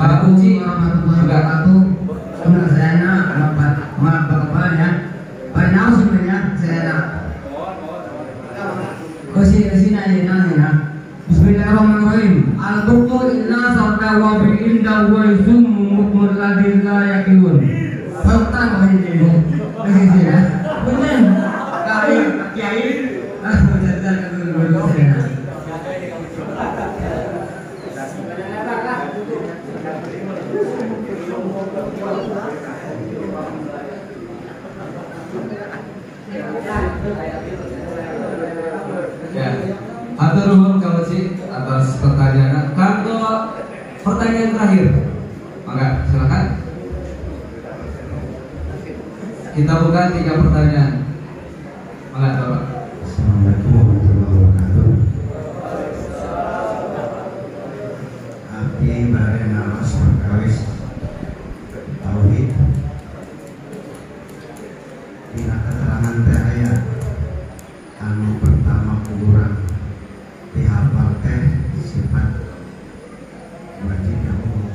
Ada kunci warahmatullahi wabarakatuh. Benar saya nak maaf kabar ya. Panau sebenarnya saya nak. Kesini nanya. Bismillahirrahmanirrahim. Al-buqu inna sarda wa bi'inda wa yusum murladin la yakilun. Pertama kali ini. Begini ya. Benar. Kiai. Ya, hatur nuhun Kang Uci atas pertanyaan. Kanggo pertanyaan terakhir, maka silakan. Kita buka 3 pertanyaan. Maka Bapak. Assalamualaikum warahmatullahi wabarakatuh. Abdi bare naos perkawis tauhid. Dina keterangan teh aya anu pertama kurang dihafal teh sifat wajib yang umum.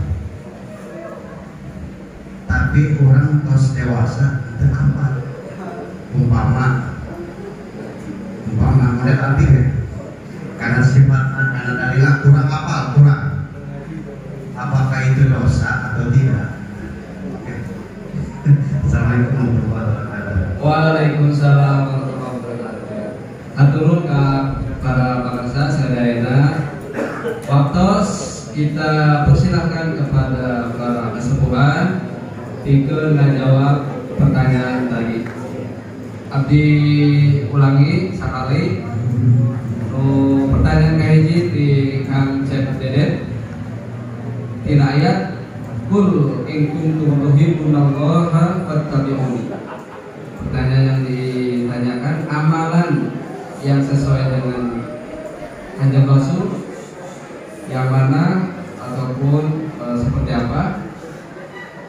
Tapi orang tos dewasa teu hafal. Umpama model arti ya. Karena sifat karena dalilnya kurang kurang. Apakah itu dosa atau tidak? Oke. Assalamualaikum warahmatullahi wabarakatuh. Waalaikumsalam warahmatullahi wabarakatuh. Haturun ka para pemirsa sadayana. Waktos kita persilahkan kepada para kesepuhan pikeun ngajawab pertanyaan tadi. Abdi ulangi sakali. Pertanyaan kahiji di Kang Cep Deden. Tina ayat Qul in kuntum tuhibbunallaha fattabi'uni. Pertanyaan yang ditanyakan, amalan yang sesuai dengan Kanjeng Rasul yang mana ataupun seperti apa?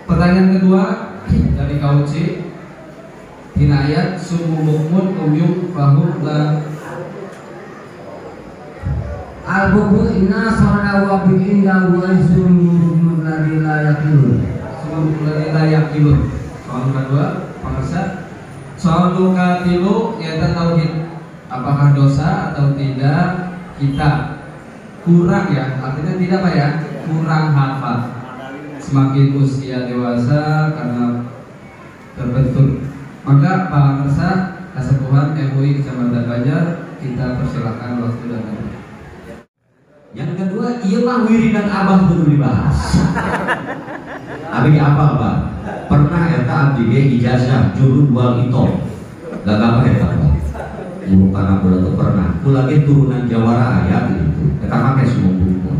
Pertanyaan kedua dari Kauci, tina ayat sumumukmun umyum fahum la Al-buqu inna sarda wa bi'inda wa yusum ladzi la yakilun. la yakilun. Soal kedua, pemirsa. Soal katilu yaitu tauhid. Apakah dosa atau tidak kita kurang ya? Artinya tidak apa ya? Kurang hafal. Semakin usia dewasa karena terbentuk. Maka Pak Pemirsa Kasepuhan MUI Kecamatan Banjar, kita persilakan waktu dan tempat. Yang kedua, iya mah wiridan abah dulu dibahas. Abi apa Pak? Pernah eta abdi ge ijazah juru dual itu. Gagap eta Pak. Guru kana bola tuh pernah. Kula ge turunan Jawara aya gitu. Eta make semua buku.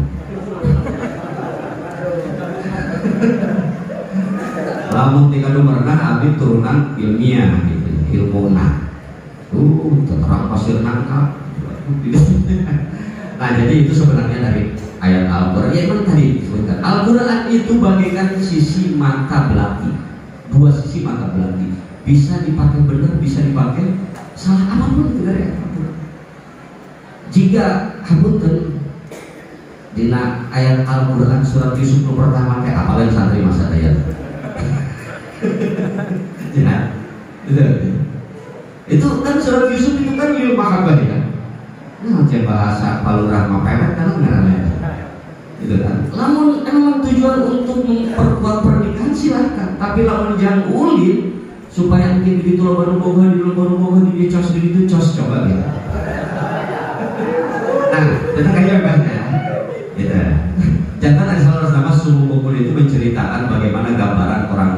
Lamun tinggal pernah abdi turunan ilmiah gitu, ilmuna. Terang pasir nangka. Nah jadi itu sebenarnya dari ayat Al-Quran. Ya memang tadi disebutkan Al-Quran itu bagaikan sisi mata belati, 2 sisi mata belati. Bisa dipakai benar, bisa dipakai salah, apapun itu dari Al-Quran. Jika hapunten dina ayat Al-Quran surat Yusuf pertama kayak apa yang santri masa daya. Ya, itu kan surat Yusuf itu kan mahabah ya. Nah, bahasa palurah mah pewet kan ngarana. Gitu kan. Lamun emang tujuan untuk memperkuat pernikahan silahkan, tapi lamun jangan ulin supaya mungkin begitu loba-loba di dia cos begitu cos coba gitu. Nah, kita kayak banyak. Gitu. Jangan ada salah nama Sumul Bukul itu menceritakan bagaimana gambaran orang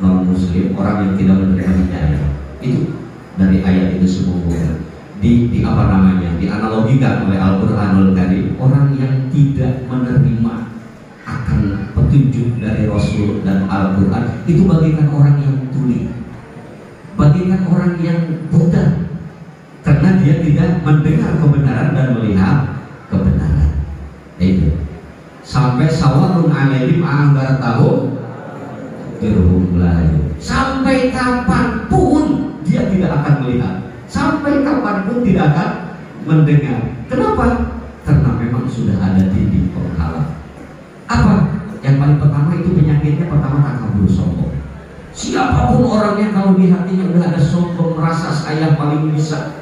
non muslim, orang yang tidak menerima hidayah. Itu dari ayat itu Sumul di apa namanya, dianalogikan oleh Al-Qur'anul Karim, orang yang tidak menerima akan petunjuk dari Rasul dan Al-Qur'an itu bagaikan orang yang tuli, bagaikan orang yang buta, karena dia tidak mendengar kebenaran dan melihat kebenaran. Itu sampai sawarun alaihim anggar tahu sampai kapanpun dia tidak akan melihat, sampai kapanpun tidak akan mendengar. Kenapa? Karena memang sudah ada dinding penghalang. Apa? Yang paling pertama Siapapun orangnya kalau di hatinya udah ada sombong, merasa saya paling bisa,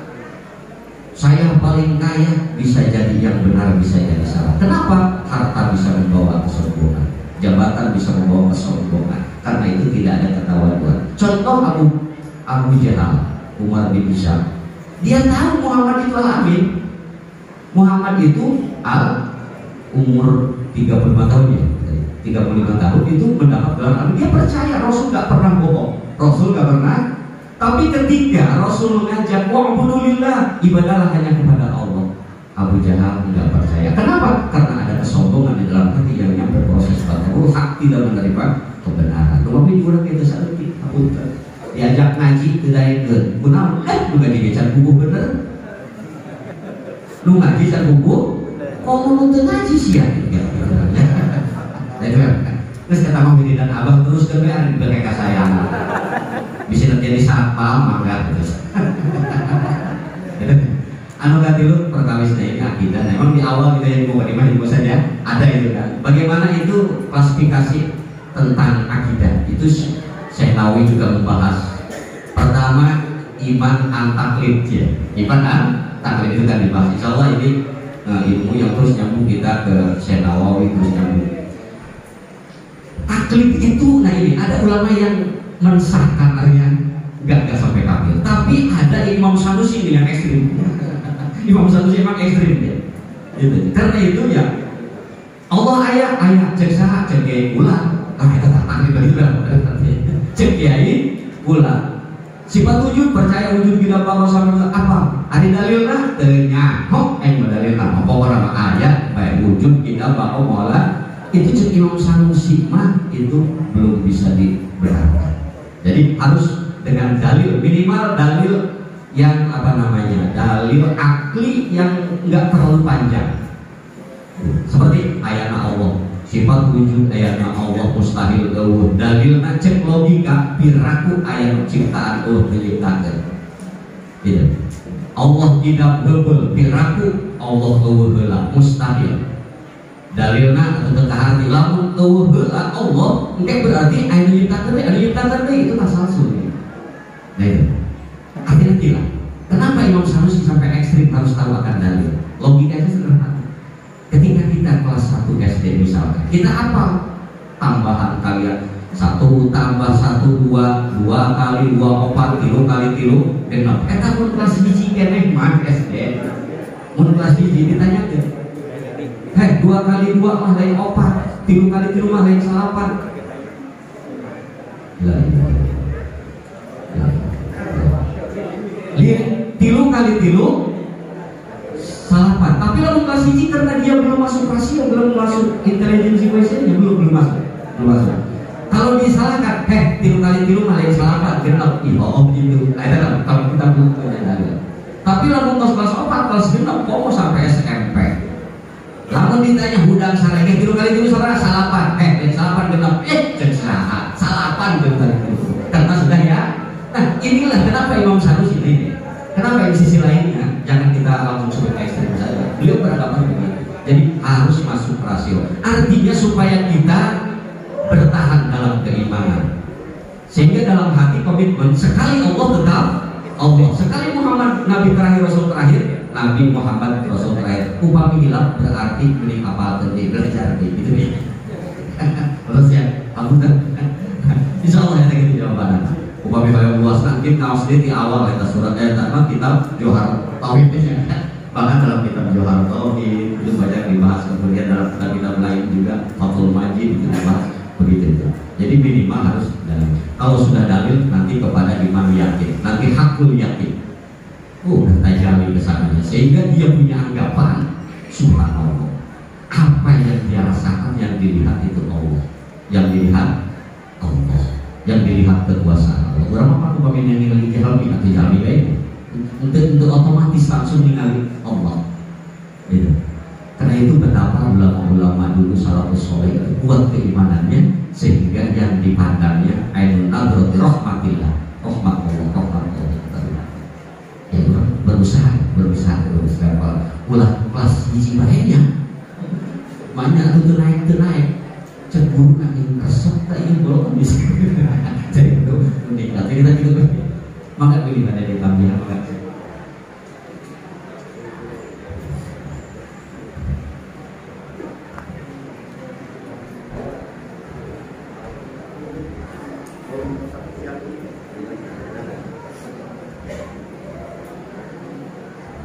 saya paling kaya, bisa jadi yang benar, bisa jadi salah. Kenapa? Harta bisa membawa kesombongan, jabatan bisa membawa kesombongan. Karena itu tidak ada ketawaduan. Contoh Abu Jahal, Umar bin Hisham, dia tahu Muhammad itu al-amin. Muhammad itu umur 35 tahun ya, 35 tahun itu mendapat gelar amin. Dia percaya Rasul nggak pernah bohong, Rasul nggak pernah. Tapi ketika Rasul mengajak wa'budulillah, ibadahlah hanya kepada Allah, Abu Jahal nggak percaya. Kenapa? Karena ada kesombongan di dalam hati yang berproses terus, hak tidak menerima kebenaran. Tapi orang kita sakit, diajak ngaji tidak ikut, kunam, lu ngaji becan buku bener, lu ngaji becan buku, kok mau ngaji sih ya? Terus kata Mang Bini dan Abang terus ke mereka sayang, bisa terjadi satpam mangga terus. Anu katilu perkawis ini akidah. Memang di awal kita yang mau bagaimana itu saja ada itu kan. Bagaimana itu klasifikasi tentang akidah itu Syekh Nawawi juga membahas. Pertama iman an-taklid ya. Iman an-taklid itu kan dibahas. Insya Allah ini ilmu yang terus nyambung kita ke Syekh Nawawi terus nyambung. Taklid itu, nah ini ada ulama yang mensahkan artinya nggak sampai kafir. Tapi ada Imam Sanusi ini yang ekstrim. Imam Sanusi emang ekstrim ya. Gitu. Karena itu ya Allah ayat cek sah cek kiai ulang. Kita tak taklid lagi cek kiai ulang. Sifat wujud percaya wujud bila Allah sama apa? Ada dalilnya tanya. Yang dalilnya apa orang ayat baik wujud kita bahwa mola itu cek Imam Sanusi mah itu belum bisa dibenarkan. Jadi harus dengan dalil, minimal dalil yang apa namanya, dalil akli yang enggak terlalu panjang. Seperti ayatna Allah, sifat wujud ayatna Allah mustahil eueuh. Dalilna cek logika piraku ayat ciptaan Allah menciptakan. Gitu. Allah tidak heubeul piraku Allah eueuh heula mustahil. Dalilna atau hati lamun eueuh heula Allah engke berarti anu nyiptakeun itu tasalsul. Nah itu artinya gila. Kenapa Imam Sanusi sampai ekstrim harus tahu akan dalil? Logikanya sederhana. Ketika kita kelas 1 SD misalkan, kita apa? Tambahan kalian 1 tambah 1 2 kali 2 4 3 kali 3 genep. Eta mun kelas 1 keneh mah SD. Mun kelas 1 ditanyakeun 2 kali 2 mah lain 4, 3 kali 3 mah lain 8. Lihat 3 kali 3 8. Tapi lalu kelas 1 karena dia belum masuk rasio, belum masuk intelijensi quotient-nya belum masuk. Kalau disalahkan, 3 kali 3 mah lain 8 genep. Oh gitu. Ada kalau kita belum punya. Tapi lalu kelas 4 kelas genep kok sampai SMP. Lalu ditanya hudang sareng 3 kali 3 saudara salapan, salapan genap, cek salapan genap. Karena sudah ya. Nah inilah kenapa Imam Sanusi ini. Kenapa di sisi lainnya jangan kita langsung sebut ekstrim saja. Beliau beranggapan begitu. Jadi harus masuk rasio. Artinya supaya kita bertahan dalam keimanan. Sehingga dalam hati komitmen sekali Allah tetap Allah, sekali Muhammad Nabi terakhir Rasul terakhir. Nabi Muhammad Rasul terakhir upami hilap berarti mending apa tadi belajar gitu ya. Terus ya kamu kan insya Allah ya gitu jawabannya. Upami bayang luas nanti kaos di awal kita surat karena kitab Johar Tauhid bahkan dalam kitab Johar Tauhid itu banyak dibahas. Kemudian dalam kitab lain juga Fathul Majid itu dibahas begitu. Jadi minimal harus dalil. Kalau sudah dalil nanti kepada imam yakin, nanti hakul yakin. Tajami kesananya sehingga dia punya anggapan subhanallah, apa yang dia rasakan yang dilihat itu Allah, yang dilihat Allah, yang dilihat kekuasaan Allah. Berapa aku pemimpin yang nilai jahami atau jahami baik untuk otomatis langsung ningali Allah. Gitu. Karena itu betapa ulama-ulama dulu salafus saleh kuat keimanannya sehingga yang dipandangnya ainun nadrati rahmatillah, rahmat Allah, rahmat Allah. Berusaha ulah kelas hiji bahaya banyak itu naik cek guru yang resep tak yang belum bisa jadi penting. Nanti kita gitu maka pilih ada di kami maka.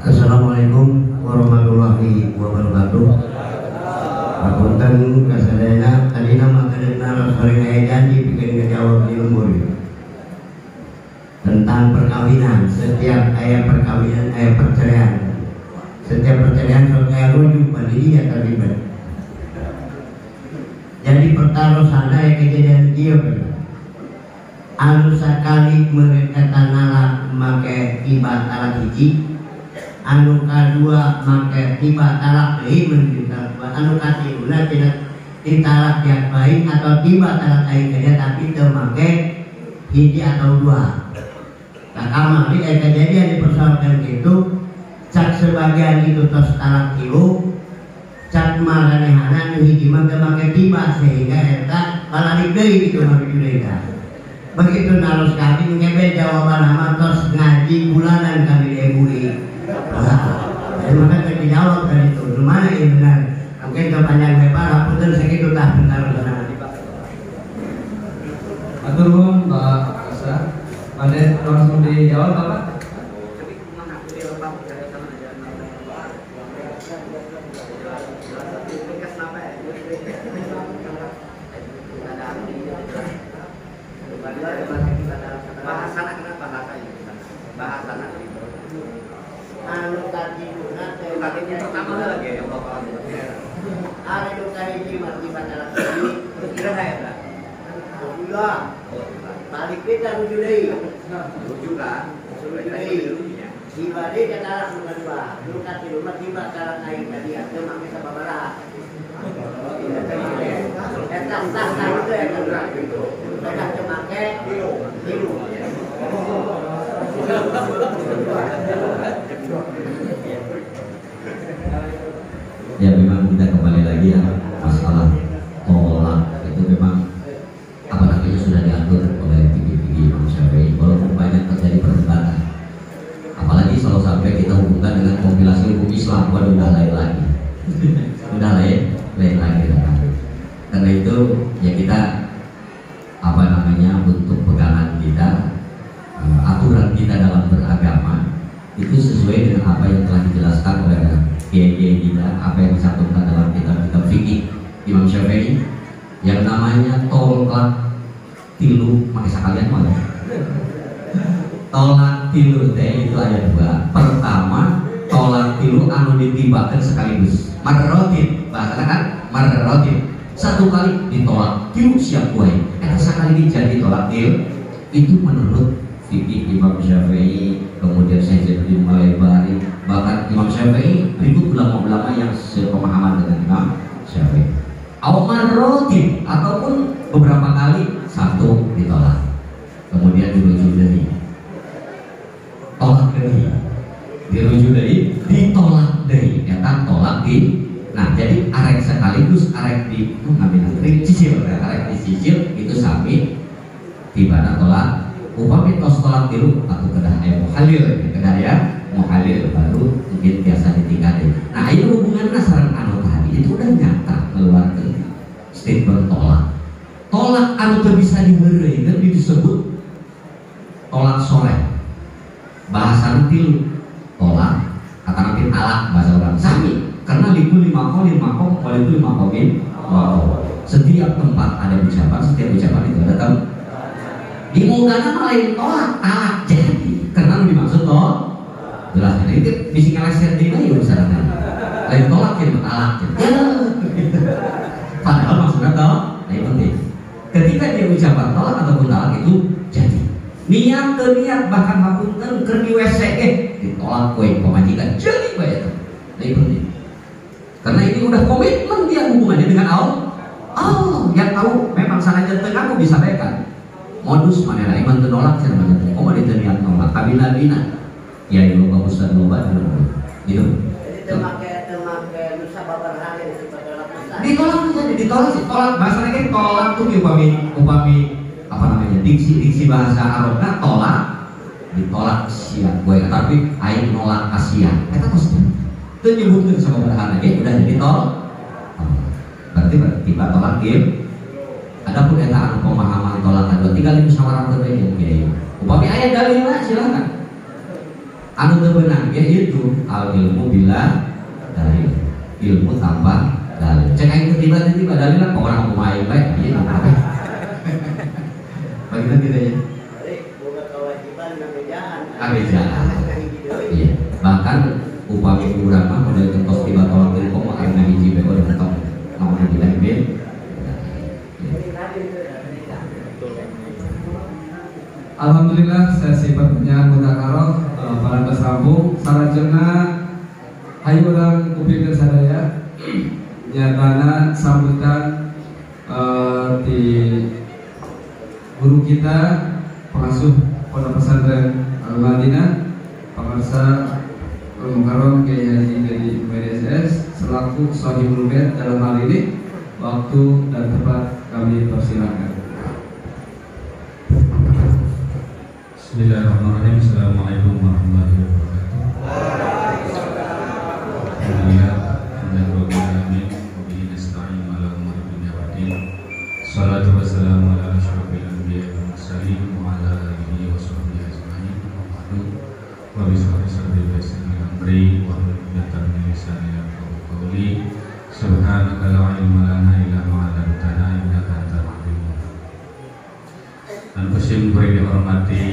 Assalamualaikum warahmatullahi wabarakatuh. Apunten kasadayana tadi nama kadena sering aya janji bikin ngejawab di umur tentang perkawinan. Setiap ayat perkawinan ayat perceraian. Setiap perceraian sok kaya rujuk pandiri ya terlibat. Jadi pertaruh sana ya kejadian dia anu sakali mereka tanala make ibat talak hiji, anu kadua make tiba talak deui menunjukkan bahwa anu katiuna tidak ditalak yang baik atau tiba talak aing kerja tapi teu make hiji atau dua. Nah kamari kejadian dipersoalkan gitu, cak sebagian itu tos talak tilu, cak maranehana nu hiji mah teu make tiba sehingga eta balik deui kitu mah deui. Begitu narus kami ngebe jawaban nama tos ngaji bulanan kami debuli. Maka terjawab dari itu. Mana ini benar? Mungkin kepanjang lebar, apunten segitu tah bentar sana. Atur nuhun Pak Kasa. Pada langsung dijawab Bapak. Bahasana kenapa bahasana Anu tadi pertama lagi yang bapak anu tadi mati pada lagi. kira saya tak Juga balik kita rujuk deui. rujuk kan suruh kita rujunya Tiba deui ka talak nu kadua. Nu katilu mah tiba talak aing tadi teu make sababaraha. Eta tah itu ya kan gitu. Mereka teu make tilu. Ya memang kita kembali lagi ya masalah tolak itu memang apa namanya sudah diatur oleh fikih Imam Syafi'i walaupun banyak terjadi perdebatan. Apalagi kalau sampai kita hubungkan dengan kompilasi hukum Islam, waduh udah lain lagi. Udah lain lagi. Karena itu ya kita apa namanya untuk pegangan kita aturan kita dalam beragama itu sesuai dengan apa yang telah dijelaskan oleh kiai-kiai kita, apa yang dicantumkan dalam kitab-kitab fikih Imam Syafi'i yang namanya tolak tilu. Makanya sekalian mana tolak tilu teh itu ayat 2. Pertama tolak tilu anu ditibakan sekaligus marrotin, bahasa kan marrotin, satu kali ditolak tilu siap kuai. Sekali jadi tolak tilu itu menurut fikih Imam Syafi'i. Kemudian saya jadi melebari, bahkan Imam Syafi'i berikut ulama-ulama yang sepemahaman dengan Imam Syafi'i. Marrotin ataupun beberapa kali satu ditolak, kemudian dirujuk dari tolak dari dirujuk dari ditolak dari ya kan tolak di. Nah jadi arek sekaligus arek di ngambil cicil ya, arek dicicil itu sami tiba tolak. Upami tos tolak tilu atau kedah muhalil, kedah ya muhalil baru mungkin biasa ditinggalin. Nah ini hubungannya sareng anu tadi itu udah nyata keluarga statement tolak. Tolak anu teu bisa diheureuy kan disebut tolak soleh. Bahasa tilu tolak kata nabi talak bahasa orang sami karena liku lima kom waliku lima komin. Setiap tempat ada ucapan, setiap ucapan itu ada tem. Dimudahkan lain tolak talak jadi karena dimaksud tolak jelas kan itu misi ngeleset di mana ya misalnya lain tolak jadi talak jadi padahal maksudnya tolak lain penting ketika dia ucapan tolak ataupun talak itu jadi niat bahkan hapunten keur di WC ditolak koin pemajikan jadi bae itu lain penting karena ini udah komitmen dia hubungannya dengan Allah yang tahu memang sangat teu kamu bisa bekan modus mana lah iman tolak saya namanya tuh oh dia niat nolak kabina ya itu bagus dan loba gitu Jadi nusa babar hari itu pada lapisan. ditolak saja ditolak sih tolak bahasa lagi tolak tuh upami apa namanya diksi bahasa Arabna tolak ditolak sia gue tapi aing nolak kasia eta tos teu nyebutkeun sababaraha ge udah jadi berarti tiba tolak game. Adapun eta anu pemahaman tolak adu tinggal musyawarah teu bae upami aya dalilna silakan anu teu beunang ge itu al ilmu bila dalil ilmu tanpa dalil cek aing tiba-tiba dalilna pokona aku main bae ieu apa bagaimana kita ya kebijakan iya bahkan upami urang mah model kentos tiba tolak dari kok mah aya hiji bae udah mentok namun kita bin Alhamdulillah sesi pertanyaan mudzakarah para bersambung sarajengna hayu urang kupikeun sadaya nyatana sambutan di guru kita pengasuh Pondok Pesantren Al-Madinah Pakarsa Al-Mukarram Kiai Haji Dedi MDSS selaku Shahibul Bait dalam hal ini. Waktu dan tempat kami persilakan. Bismillahirrahmanirrahim. Assalamualaikum warahmatullahi wabarakatuh. Alhamdulillah, alhamdulillah, amin. Wabihi nasta'in ala umuri dunya waddin. Salatu wassalamu ala asyrafil anbiya'i wal mursalin wa ala alihi wa sahbihi ajma'in. Wa bismillahirrahmanirrahim. Amri wa hujjatan min lisani yafqahu qawli. Subhanaka la ilma lana illa ma 'allamtana innaka antal alimul hakim. Dan kusim beri dihormati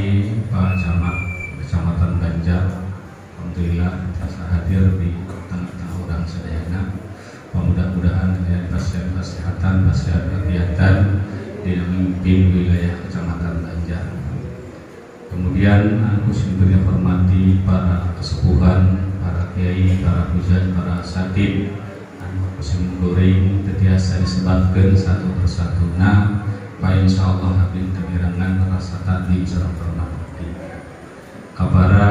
Pak Camat Kecamatan Banjar. Alhamdulillah bisa hadir di tengah-tengah urang sadayana. Mudah-mudahan pasien kesehatan, pasien kegiatan dipimpin wilayah Kecamatan Banjar. Kemudian kusim beri dihormati para kesepuhan, para kiai, para hujat, para satib. Kusim goreng tetiasa disebutkan satu persatuna Pak insyaallah abdi kegirangan rasa tadi sareng hormati kepada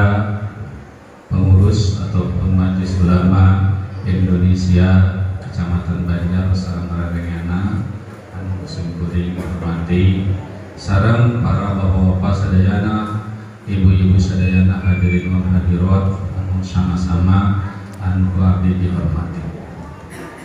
pengurus atau majelis ulama Indonesia Kecamatan Banjar sareng rarenganna anu kusim goreng hormati sareng para bapak-bapak sadayana ibu-ibu sadayana hadirin wal hadirat anu sama-sama anu abdi dihormati.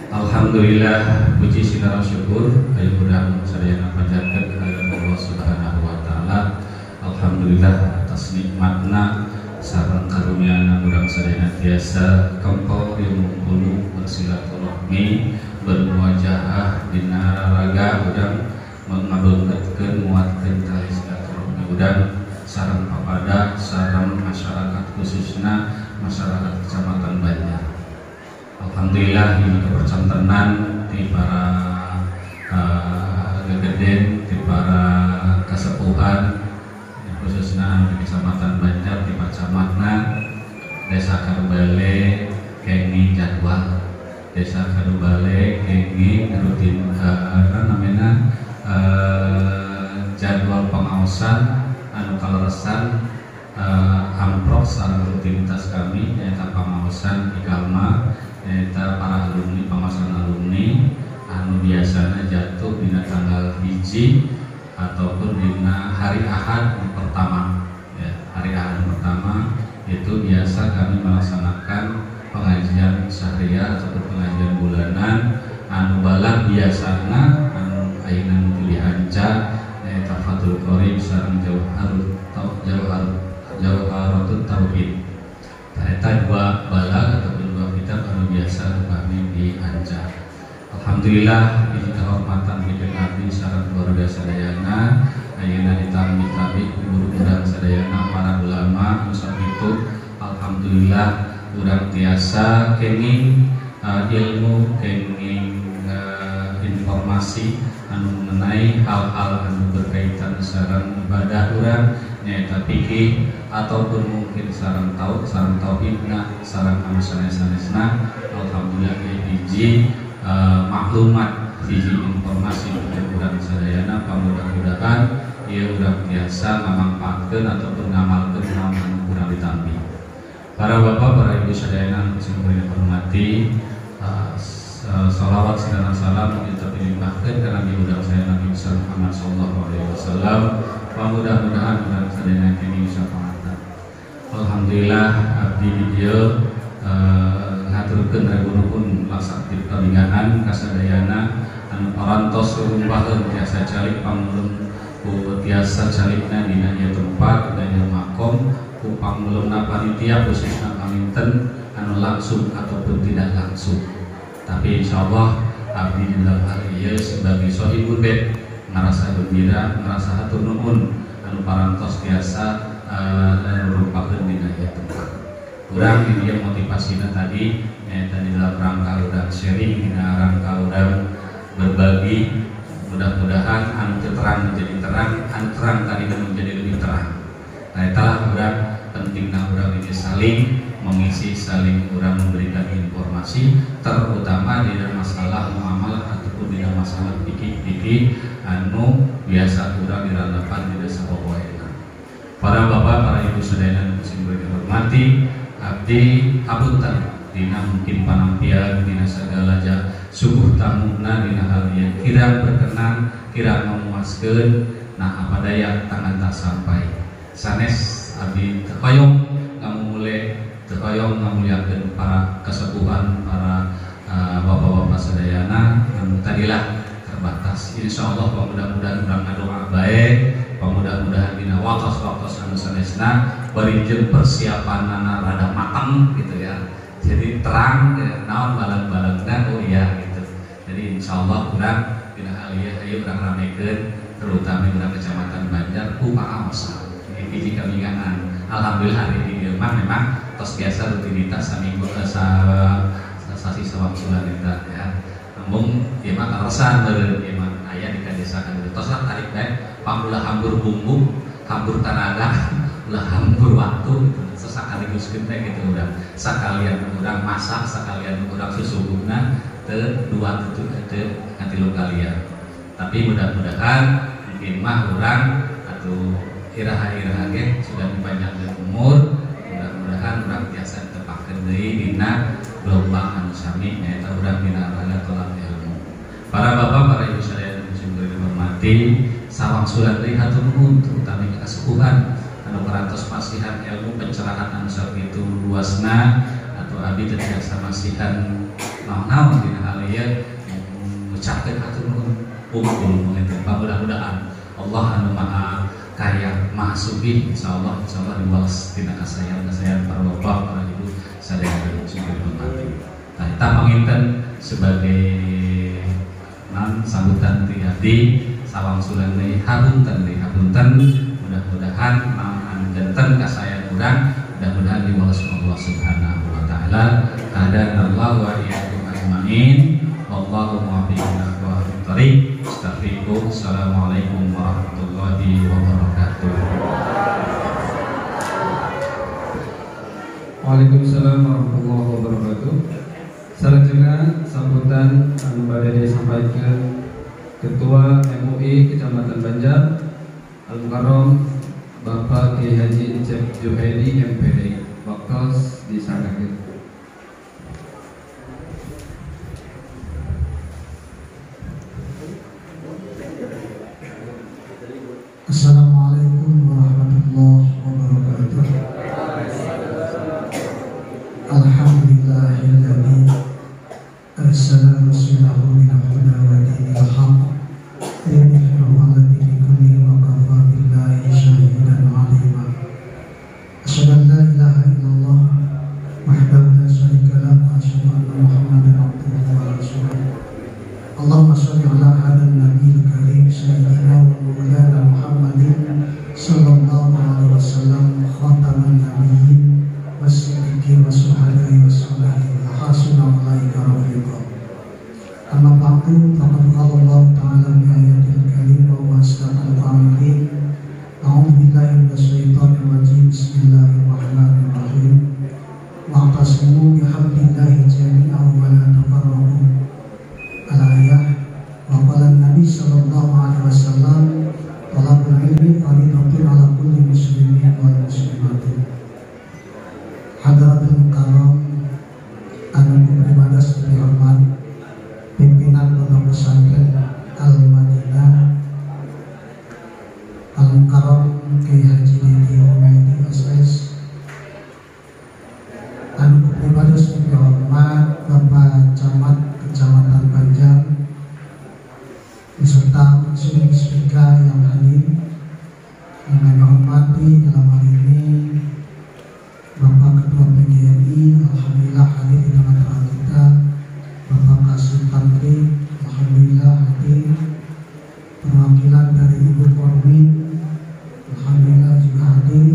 Alhamdulillah puji sinara syukur ayo urang sadayana panjatkeun kehadiran Allah Subhanahu wa taala. Alhamdulillah atas nikmatna sareng karunia-Na urang sadayana tiasa kempel ilmu kudu bersilaturahmi bermuajaah dina raga urang ngabeungkeutkeun muatkeun tali silaturahmi urang sareng papada sareng masyarakat khususna masyarakat Kecamatan Banjar. Alhamdulillah ini kepercantenan di para gegeden, di para kesepuhan khususnya di Kecamatan Banjar di Pacamatna Desa Karbale kengi jadwal Desa Karbale kengi rutin namanya jadwal pengawasan anu kaleresan amprok sareng rutinitas kami yaitu pengawasan ikalma yaitu para alumni pengawasan alumni anu biasanya jatuh di tanggal hiji ataupun di hari Ahad pertama ya, hari Ahad pertama itu biasa kami melaksanakan pengajian syahriah ataupun pengajian bulanan anu balang biasanya anu ayeuna nuju dihanca yaitu Fathul Qorib sareng Jawharatut Tauhid. Eta dua balang ataupun dua kitab anu biasa kami dihanca. Alhamdulillah ini kehormatan kita abdi sareng keluarga sadayana ayeuna ditambi-tambi guru urang sadayana para ulama anu sakitu. Alhamdulillah urang tiasa kenging ilmu kenging informasi anu mengenai hal-hal anu berkaitan sareng ibadah urang nyaeta fikih ataupun mungkin sareng tauhidna sareng anu sanes-sanesna. Alhamdulillah hiji maklumat hiji informasi untuk urang sadayana pamudah-mudahan ieu urang biasa ngamanfaatkeun ataupun ngamalkeun anu urang ditambi. Para bapak, para ibu sadayana anu sing hormati, salawat dan salam kita limpahkan karena di udang saya Nabi besar Muhammad Muhammad SAW. Mudah-mudahan dalam sadaya ini syafaat. Alhamdulillah abdi dia ngaturkeun regunupun laksakti kabingahan kasadayana anu parantos rumpaheun tiasa calik pangulun ku tiasa calikna dina ieu tempat dina makom ku pangulunna panitia khususna paminten anu langsung ataupun tidak langsung. Tapi insyaallah abdi di dalam hal ieu sebagai shahibul bait ngarasa gembira, ngarasa hatur nuhun anu parantos tiasa rupakeun dina ieu tempat. Urang di dia motivasinya tadi di dalam rangka urang sharing, dina rangka urang berbagi, mudah-mudahan anu terang menjadi terang, anu terang tadi menjadi lebih terang. Nah itulah urang pentingna urang ini saling mengisi, saling urang memberikan informasi, terutama di dalam masalah muamalah ataupun di dalam masalah fikih-fikih anu biasa urang diradapan di desa popoena. Para bapak, para ibu sadayana sing dihormati, abdi hapunten dina mungkin panampian dina sagala subuh tamuna dina hal ieu kirang berkenan, kirang memuaskeun, nah apa daya tangan tak sampai. Sanes abdi teu hoyong ngamumule, teu hoyong ngamuliakeun para kasepuhan, para bapak-bapak sadayana anu tadilah terbatas. Insyaallah mudah-mudahan urang ngadoa bae, mudah-mudahan dina waktos-waktos anu sanesna beureujeuh persiapanana rada matang gitu ya. Jadi terang naon balang-balangna oh iya gitu. Jadi insyaallah urang dina hal ieu ayo urang ramekeun terutama urang Kecamatan Banjar ku paamsa hiji kabingahan. Alhamdulillah hari ini memang tos biasa rutinitas saminggu sasi sawang-sulan eta ya. Namun ieu mah karosan meureun ieu mah aya di desa ka tos lah tarik bae pamula hambur bumbu, hambur tenaga, ulah hambur waktu sekaligus kita gitu urang sakalian urang masak, sakalian urang susuhuna teu dua tutu teu ngatilu kalian. Tapi mudah-mudahan mungkin mah urang atuh iraha-iraha ge sudah dipanjangkeun umur, mudah-mudahan urang tiasa tepakeun deui dina gelombang anu sami nyaeta urang dina rangka tolak ilmu. Para bapak, para ibu sadayana sing dihormati, sawang-sulan deui hatur nuhun terutama kasepuhan anu parantos masihan ilmu pencerahan anu sakitu luasna atau abdi teu tiasa masihan naon-naon dina hal ieu ngucapkeun hatur nuhun unggul mulai mudah-mudahan Allah anu Maha Kaya Maha Sugih insyaallah dibalas tina kasayang para bapak, para ibu sadayana sing dihormati. Nah, kita panginten sebagai sambutan ti abdi sawang-sulan deui hapunten mudah-mudahan janten kasayang urang mudah-mudahan dibalas Allah Subhanahu wa taala. Hadanallahu wa iyyakum ajmain. Wallahu muwaffiq ila aqwamit thoriq. Astaghfirullah. Assalamualaikum warahmatullahi wabarakatuh. Waalaikumsalam warahmatullahi wabarakatuh. Selanjutnya sambutan anu badhe disampaikan Ketua MUI Kecamatan Banjar Al-Mukarram Bapak Kiai Haji Icep Juhedi MPD. Waktos disanakeun. Assalamualaikum warahmatullahi wabarakatuh. Alhamdulillahilladzi arsala rasulahu bil huda wa dinil haqq liyudhhirahu 'ala dini kullihi wa kafa billahi shahidan 'alima. Asyhadu an la ilaha illallah wahdahu la syarika lahu wa asyhadu anna Muhammadan abduhu wa rasuluh. Allahumma shalli 'ala hadan nabiyil karim sayyidina wa maulana Muhammadin sallallahu alaihi wasallam khataman nabiyyin was-siddiqin was-syuhada'i was-sholihin wa hasuna ulaika rafiqa. Amma ba'du, faqad qala Allah ta'ala bi ayatil karimah wa asdaqal qa'ilin. A'udzu billahi minasy syaithanir rajim. Bismillahirrahmanirrahim. Wa'tasimu bihablillahi jami'an wa la tafarraqu. Al-ayah. Wa qala Nabi sallallahu alaihi wasallam talabul ilmi fardhatun 'ala kulli muslimin wal muslimatin. Hadratul Mukarram anu beribadah dihormat pimpinan Pondok Pesantren Al-Madinah Al-Mukarram Kiai Haji Dedi Humaydi SS, anu pribadi yang dihormat Bapak Camat Kecamatan Banjar beserta unsur speaker yang hadir, yang kami hormati dalam hal ini Bapak Ketua PGRI, alhamdulillah hadir di tengah-tengah kita. Bapak Kasih Tantri, alhamdulillah hadir. Perwakilan dari Ibu Korwin, alhamdulillah juga hadir.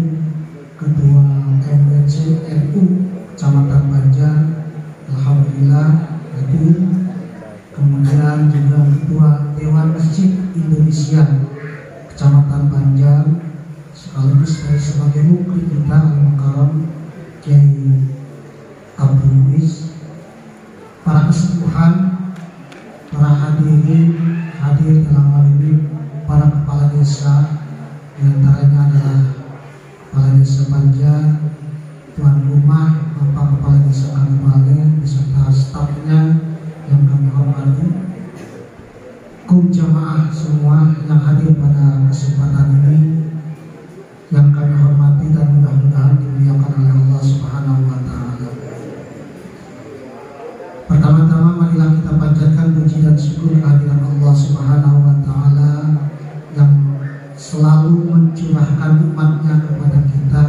Ketua MWC NU Kecamatan Banjar, alhamdulillah hadir. Kemudian juga Ketua Dewan Masjid Indonesia Kecamatan Banjar, sekaligus sebagai mukri kita Al-Mukarram Kiai Abdul Muiz, para kesepuhan, para hadirin hadir dalam hal ini, para kepala desa, diantaranya adalah kepala desa Banjar, tuan rumah, bapak kepala desa Kabupaten beserta stafnya yang kami hormati, jamaah semua yang hadir pada kesempatan ini yang kami hormati dan mudah-mudahan dimuliakan oleh Allah Subhanahu wa Ta'ala. Pertama-tama marilah kita panjatkan puji dan syukur kehadiran Allah Subhanahu wa Ta'ala yang selalu mencurahkan nikmat-Nya kepada kita,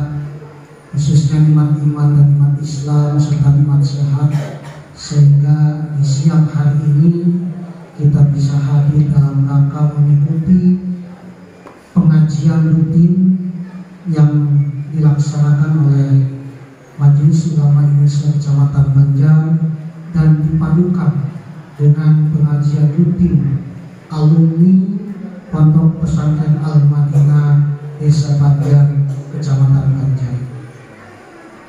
khususnya nikmat iman dan nikmat Islam serta nikmat sehat, sehingga di siang hari ini kita bisa hadir dalam rangka mengikuti pengajian rutin yang dilaksanakan oleh Majelis Ulama Indonesia Kecamatan Banjar dan dipadukan dengan pengajian rutin alumni Pondok Pesantren Al-Madinah Desa Banjar Kecamatan Banjar.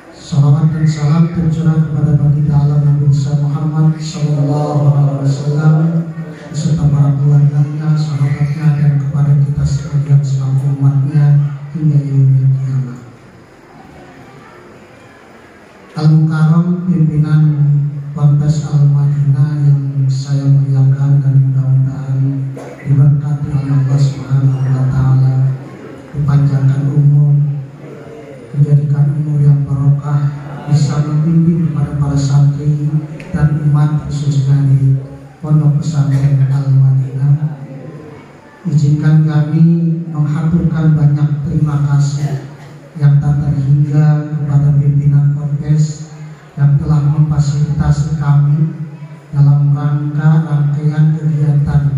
Salawat dan salam tercurah kepada baginda alam Nabi Muhammad Sallallahu Alaihi Wasallam beserta para keluarganya, sahabatnya, dan kepada kita sekalian selaku umatnya hingga yaumil kiamat. Al-Mukarram pimpinan Ponpes Al-Madinah yang saya muliakan dan mudah-mudahan diberkati oleh Allah Subhanahu wa Ta'ala, dipanjangkan umur, menjadikan umur yang barokah, bisa membimbing kepada para santri dan umat khususnya di Pondok Pesantren Al-Madinah. Izinkan kami menghaturkan banyak terima kasih yang tak terhingga kepada pimpinan Ponpes yang telah memfasilitasi kami dalam rangkaian kegiatan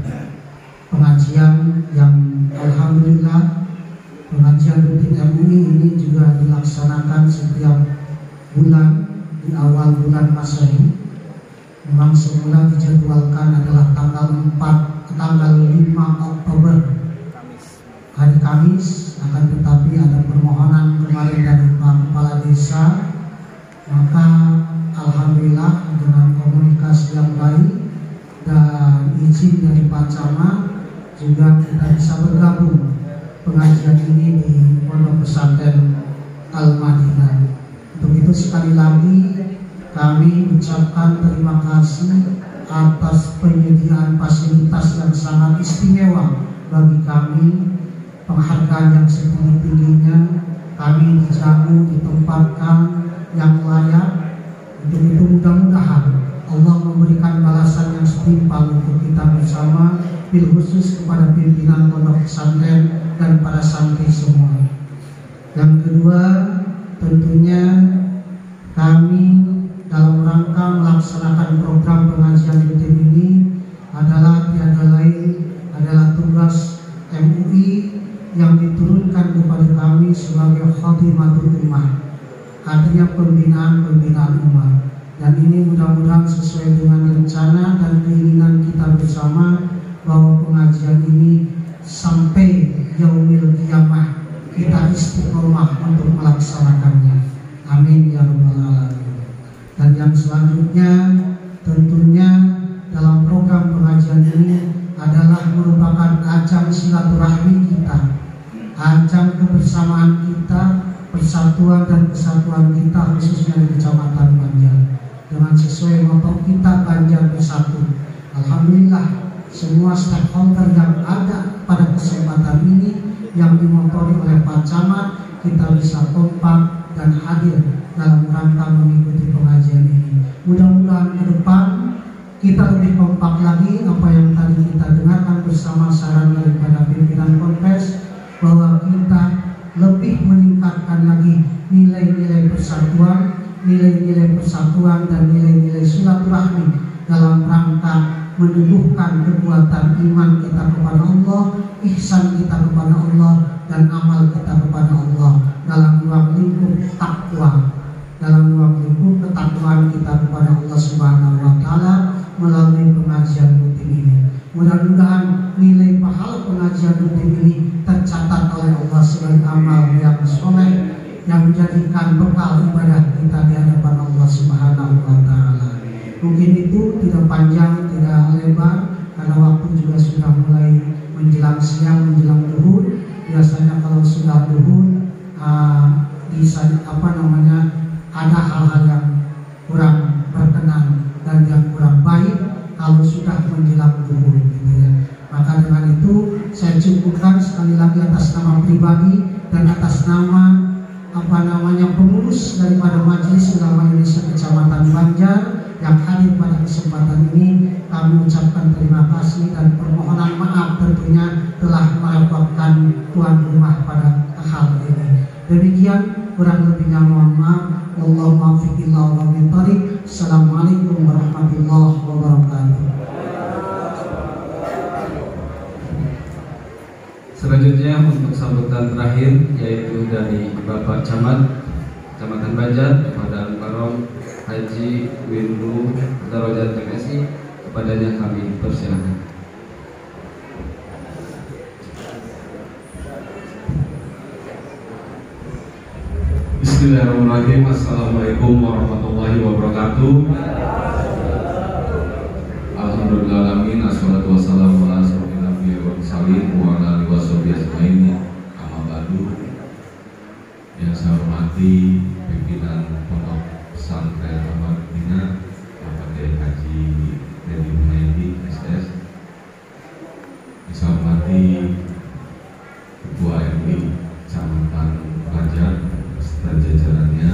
pengajian yang alhamdulillah pengajian rutin MUI ini juga dilaksanakan setiap bulan di awal bulan Masehi. Memang semula dijadwalkan adalah tanggal 5 Oktober hari Kamis, akan tetapi ada permohonan kemarin dari Pak Kepala Desa, maka alhamdulillah dengan komunikasi yang baik dan izin dari Pak Camat juga kita bisa bergabung pengajian ini di Pondok Pesantren Al-Madinah. Untuk itu sekali lagi kami ucapkan terima kasih atas penyediaan fasilitas yang sangat istimewa bagi kami, penghargaan yang setinggi-tingginya, kami dijamu, ditempatkan yang layak. Untuk itu mudah-mudahan Allah memberikan balasan yang setimpal untuk kita bersama, bil khusus kepada pimpinan Pondok Pesantren dan para santri semua. Yang kedua, tentunya kami dalam rangka melaksanakan program pengajian rutin ini adalah tiada lain adalah tugas MUI yang diturunkan kepada kami sebagai khadimatul ummah, artinya pembinaan umat. Dan ini mudah-mudahan sesuai dengan rencana dan keinginan kita bersama bahwa pengajian ini sampai yaumil kiamah kita istiqomah untuk melaksanakannya. Amin ya rabbal alamin. Dan yang selanjutnya tentunya dalam program pengajian ini adalah merupakan ajang silaturahmi kita, ajang kebersamaan kita, persatuan dan kesatuan kita khususnya di Kecamatan Banjar. Dengan sesuai moto kita Banjar Bersatu. Alhamdulillah semua stakeholder yang ada pada kesempatan ini yang dimotori oleh Pak Camat, kita bisa kompak dan hadir dalam rangka mengikuti pengajian ini. Mudah-mudahan ke depan kita lebih kompak lagi. Apa yang tadi kita dengarkan bersama saran daripada pimpinan Ponpes, bahwa kita lebih meningkatkan lagi nilai-nilai persatuan, dan nilai-nilai silaturahmi dalam rangka meneguhkan kekuatan iman kita kepada Allah, ihsan kita kepada Allah, dan amal kita kepada Allah dalam ruang lingkup takwa, dalam ruang lingkup ketakwaan kita kepada Allah Subhanahu wa Ta'ala melalui pengajian rutin ini. Mudah-mudahan nilai pahala pengajian rutin ini tercatat oleh Allah sebagai amal yang soleh yang menjadikan bekal ibadah kita di hadapan Allah Subhanahu wa Ta'ala. Mungkin itu tidak panjang, tidak lebar, karena waktu juga sudah mulai menjelang siang, menjelang duhur. Biasanya kalau sudah duhur, ada hal-hal yang kurang berkenan dan yang kurang baik kalau sudah menjelang duhur, gitu ya. Maka dengan itu saya cukupkan sekali lagi atas nama pribadi dan atas nama pengurus daripada Majelis Ulama Indonesia Kecamatan Banjar yang hadir pada kesempatan ini. Kami ucapkan terima kasih dan permohonan maaf tentunya telah merepotkan tuan rumah pada hal ini. Demikian, kurang lebihnya mohon maaf. Wallahu muwaffiq ila aqwamit thoriq. Assalamualaikum warahmatullahi wabarakatuh. Selanjutnya untuk sambutan terakhir yaitu dari Bapak Camat Kecamatan Banjar kepada Al-Karom Haji Windu Darajat MSI, kepadanya kami persilakan. Bismillahirrahmanirrahim. Assalamualaikum warahmatullahi wabarakatuh. Alhamdulillahirrahmanirrahim. Assalatu wassalamu ala asyrofil anbiya'i wal mursalin wa ala alihi washabihi ajmain. Amma ba'du. Yang saya hormati pimpinan Pondok Pesantren Al-Madinah, Bapak Kiai Haji Dedi Muhammadi SS. Yang saya hormati Ketua MUI Kecamatan Banjar dan jajarannya,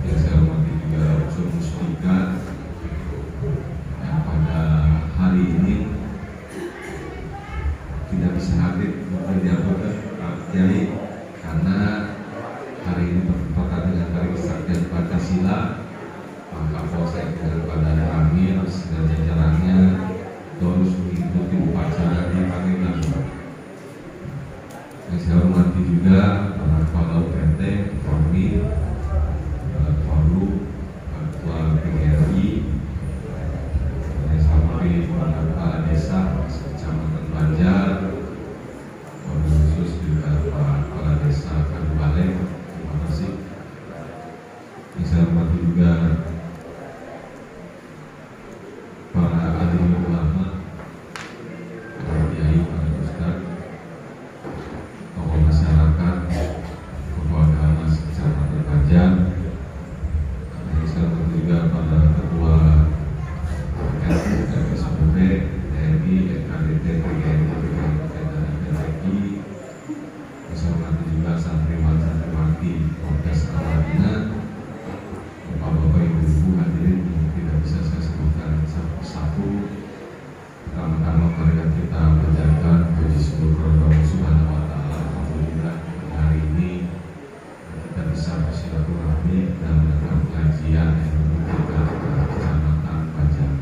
yang saya hormati juga unsur mustika yang pada hari ini tidak bisa hadir Pak Kiai karena hari ini bertepatan dengan hari kesaktian Pancasila. Maka Polsek dengan Badan Amir dan jajarannya terus mengikuti upacara di Panggilan. Yang saya hormati juga para kepala UPT, Polri, Polru, Ketua PGRI, yang saya hormati para kepala desa Kecamatan Banjar, khusus juga para kepala desa Kabupaten. Terima kasih. Yang saya hormati juga para ahli ulama, para kiai, para ustaz, tokoh masyarakat, tokoh agama Kecamatan Banjar. Yang saya hormati juga para ketua KPSPB, TNI, NKDT, PGRI, dan PTI. Yang saya hormati juga santriwan-santriwati Polres Al-Madinah, Bapak-bapak, ibu-ibu hadirin yang tidak bisa saya sebutkan satu persatu. Pertama-tama marilah kita panjatkan puji syukur kepada Allah Subhanahu wa Ta'ala. Alhamdulillah hari ini kita bisa bersilaturahmi dan melakukan pengajian yang berkaitan dengan Kecamatan Banjar.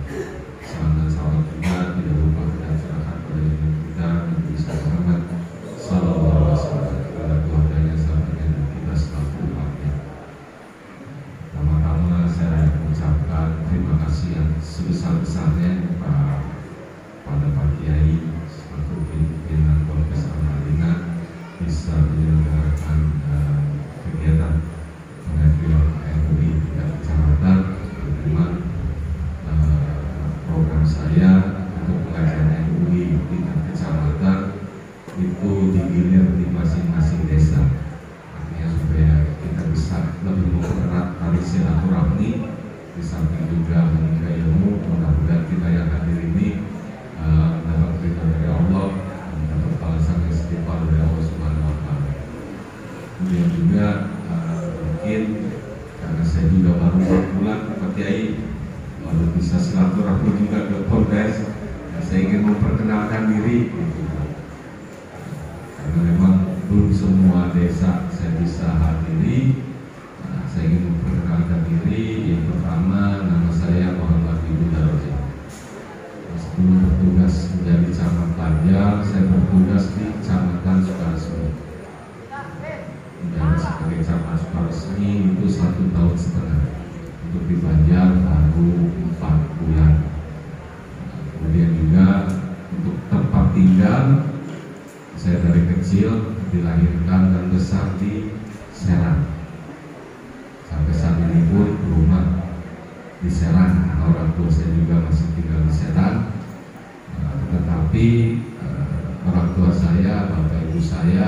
Salam dan salawat juga tidak lupa kita curahkan pada junjungan kita Nabi besar Muhammad sallallahu alaihi wasallam, kepada keluarganya, sahabatnya, dan kita selaku umatnya. Pertama-tama saya mengucapkan terima kasih yang sebesar-besarnya kepada Pak Kiai selaku pimpinan Polres Al-Madinah bisa menyelenggarakan kegiatan pengajian MUI tingkat kecamatan, terutama program saya untuk pengajian MUI tingkat kecamatan itu digilir di masing-masing desa. Artinya supaya kita bisa lebih mempererat tali silaturahmi, di samping juga menimba ilmu. Mudah-mudahan kita yang hadir ini mendapat berita dari Allah, mendapat balasan istighfar dari Allah Subhanahu wa juga mungkin karena saya juga baru 4 bulan Pak Kiai, baru bisa silaturahmi juga ke Polres. Saya ingin memperkenalkan diri, karena memang belum semua desa saya bisa hadiri. Saya ingin memperkenalkan diri. Yang pertama, nama saya Muhammad Ibu Daroja. Sebelum bertugas menjadi camat Banjar, saya bertugas di Kecamatan Sukaresmi. Menjadi sebagai camat Sukaresmi itu 1 tahun setengah. Untuk di Banjar baru 4 bulan. Kemudian juga untuk tempat tinggal, saya dari kecil dilahirkan dan besar di Serang. Sampai saat ini pun rumah di Serang, karena orang tua saya juga masih tinggal di Serang. Tetapi orang tua saya, bapak ibu saya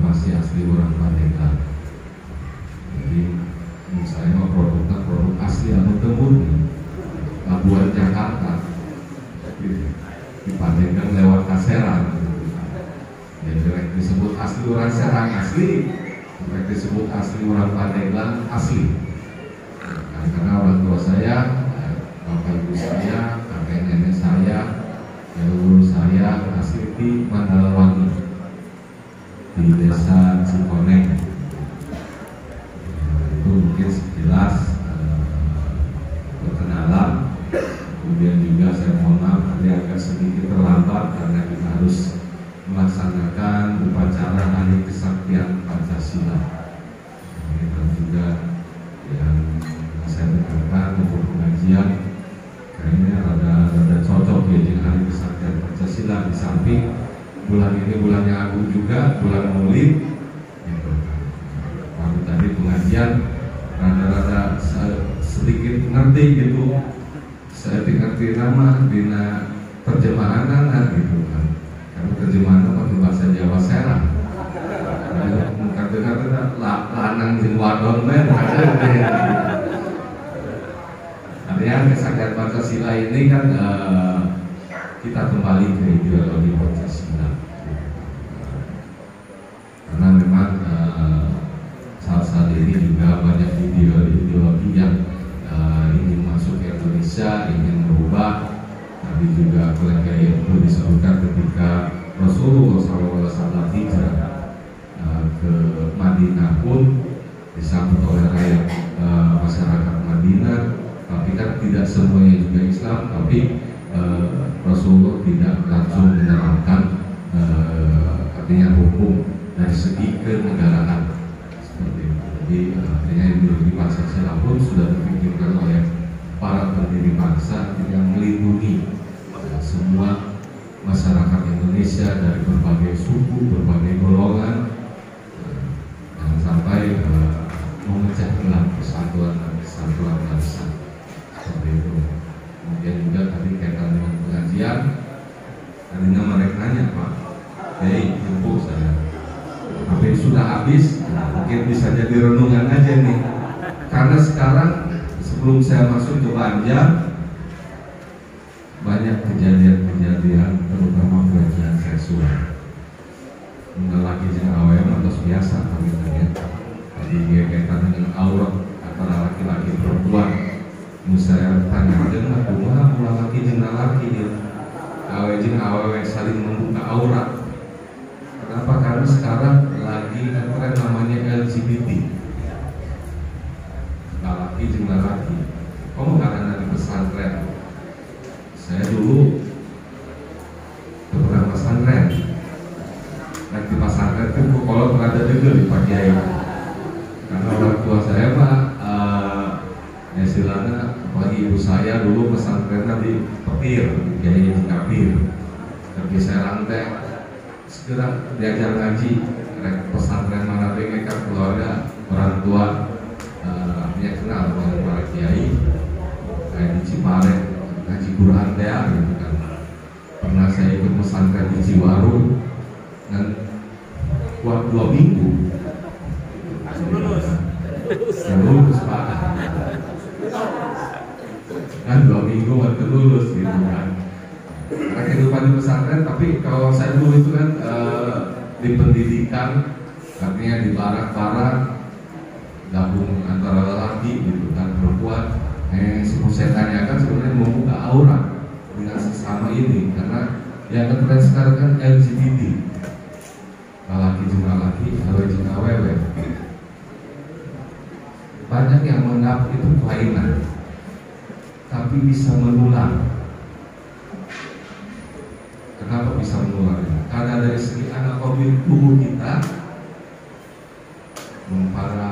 masih asli orang Pandeglang. Jadi saya mau produknya produk asli anu tembun, Labuan Jakarta. Di Pandeglang lewat ke Serang. Jadi disebut asli orang Serang asli. Mereka disebut asli orang Pandeglang asli. Nah, karena orang tua saya, bapak ibu saya, kakek nenek saya, leluhur saya asli di Mandalawangi, di desa Cikoneng. Itu mungkin sekilas perkenalan. Kemudian juga saya mohon maaf tadi agak sedikit terlambat karena kita harus melaksanakan upacara Hari Kesaktian Pancasila. Dan juga yang saya dengarkan untuk pengajian kayaknya rada cocok ya dengan Hari Kesaktian Pancasila, di samping bulan ini bulannya agung juga, bulan Maulid. Waktu tadi pengajian rada sedikit ngerti gitu, saya ngerti nama bina terjemahan gitu kan. Karena terjemahannya pakai bahasa Jawa Serang. Dengar lanang jeung wadon men. Artinya kesaktian Pancasila ini kan kita kembali ke ideologi Pancasila. Karena memang saat ini juga banyak ideologi yang ingin masuk ke Indonesia, ingin merubah. Tadi juga kolega itu disebutkan ketika Rasulullah SAW hijrah ke Madinah pun disambut oleh rakyat masyarakat Madinah. Tapi kan tidak semuanya juga Islam, tapi Rasulullah tidak langsung menerapkan artinya hukum dari segi kenegaraan seperti itu. Jadi artinya ideologi Pancasila pun sudah dipikirkan oleh para pendiri bangsa yang melindungi semua masyarakat Indonesia dari berbagai suku, berbagai golongan, jangan sampai memecah belah persatuan dan kesatuan bangsa seperti itu. Kemudian juga tadi kaitan dengan pengajian, tadinya mereka nanya Pak, info saya, tapi sudah habis, mungkin bisa jadi renungan aja nih, karena sekarang sebelum saya masuk ke Banjar banyak kejadian-kejadian terutama pelecehan seksual. Laki jeung awewe terus biasa kami tanya. Tadi kaitan dengan aurat antara laki-laki perempuan. Saya tanya dengan kumaha ulah laki jeung laki dia. Awewe jeung awewe saling membuka aurat. Kenapa? Karena sekarang lagi tren namanya LGBT. Laki jeung laki. Kamu karena di pesantren. Saya dulu pernah pesantren. Nah di pesantren itu kalau berada juga di Pak Kiai. Karena orang tua saya Pak, istilahnya bagi ibu saya dulu pesantrennya di Petir, Kiai di Kapir. Tapi saya rantai segera diajar ngaji. Pesantren mana pengen kan keluarga orang tua yang kenal dengan para kiai kayak di Cipare ngaji Quran gitu kan. Pernah saya ikut pesantren di Ciwaru dan kuat 2 minggu lulus Pak, kan 2 minggu waktu lulus gitu kan. Karena kehidupan di pesantren, tapi kalau saya dulu itu kan di pendidikan artinya di barak-barak gabung antara lelaki gitu kan perempuan. Yang saya tanyakan sebenarnya membuka aura dengan sesama ini, karena yang keren sekarang kan LGBT, laki juga laki, awe juga awewe. Banyak yang menganggap itu kelainan, tapi bisa menular. Kenapa bisa menular? Karena dari segi anatomi tubuh kita, para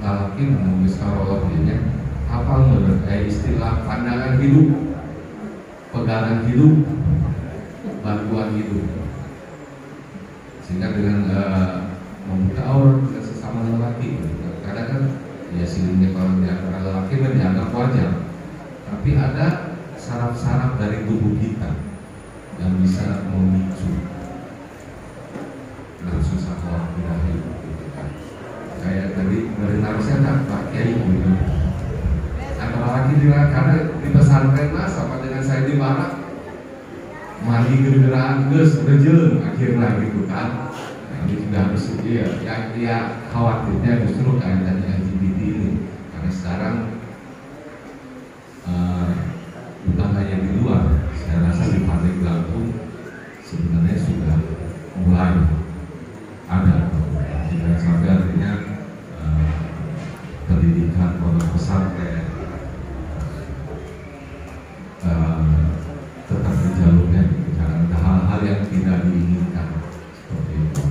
laki menulis karologinya, apa menurut istilah pandangan hidup, pegangan hidup, bantuan hidup. Sehingga dengan membuka aura dengan sesama lelaki, kadang kan ya silingnya kalau di antara lelaki dianggap wajar, tapi ada saraf-saraf dari tubuh kita yang bisa memicu nafsu syahwat birahi. Kayak tadi dari narasnya Pak Kiai gitu. Antara lagi karena di pesantren mas sama dengan saya di barat mandi gergeraan gus rejel akhirnya gitu kan. Ini sudah harus yang dia khawatirnya justru keadaan LGBT ini, karena sekarang bukan hanya di luar, saya rasa di Pandeglang Lampung sebenarnya sudah mulai ada, tidak sampai artinya pendidikan pondok pesantren tetap di jalurnya, jangan ada hal-hal yang tidak diinginkan seperti itu.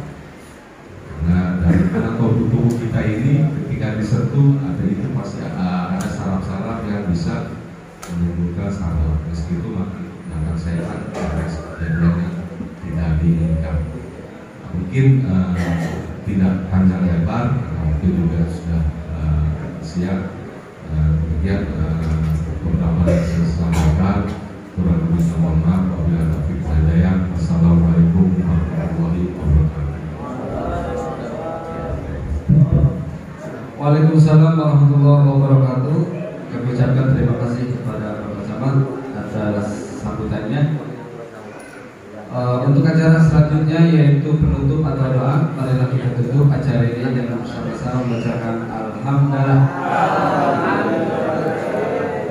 Karena dari anatomi tubuh kita ini ketika disentuh ada itu pasti ada saraf-saraf yang bisa menimbulkan saraf. Meski itu maka saya ada kejadian yang tidak diinginkan. Mungkin tidak panjang lebar, mungkin juga sudah siap. Kemudian beberapa yang saya sampaikan, kurang lebih mohon maaf apabila taufiq wal hidayah. Assalamualaikum warahmatullahi wabarakatuh. Waalaikumsalam warahmatullahi wabarakatuh. Kami ucapkan terima kasih kepada Bapak Camat atas sambutannya. Untuk acara selanjutnya yaitu penutup atau doa, marilah kita tutup acara ini dengan bersama-sama membacakan Alhamdulillah.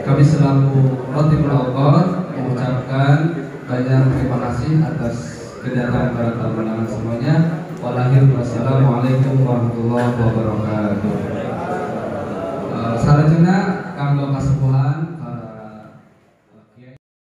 Kami selaku Rotibul Awqaf mengucapkan banyak terima kasih atas kedatangan para tamu undangan semuanya. Wassalamualaikum warahmatullahi wabarakatuh. Salajengna kanggo kasepuhan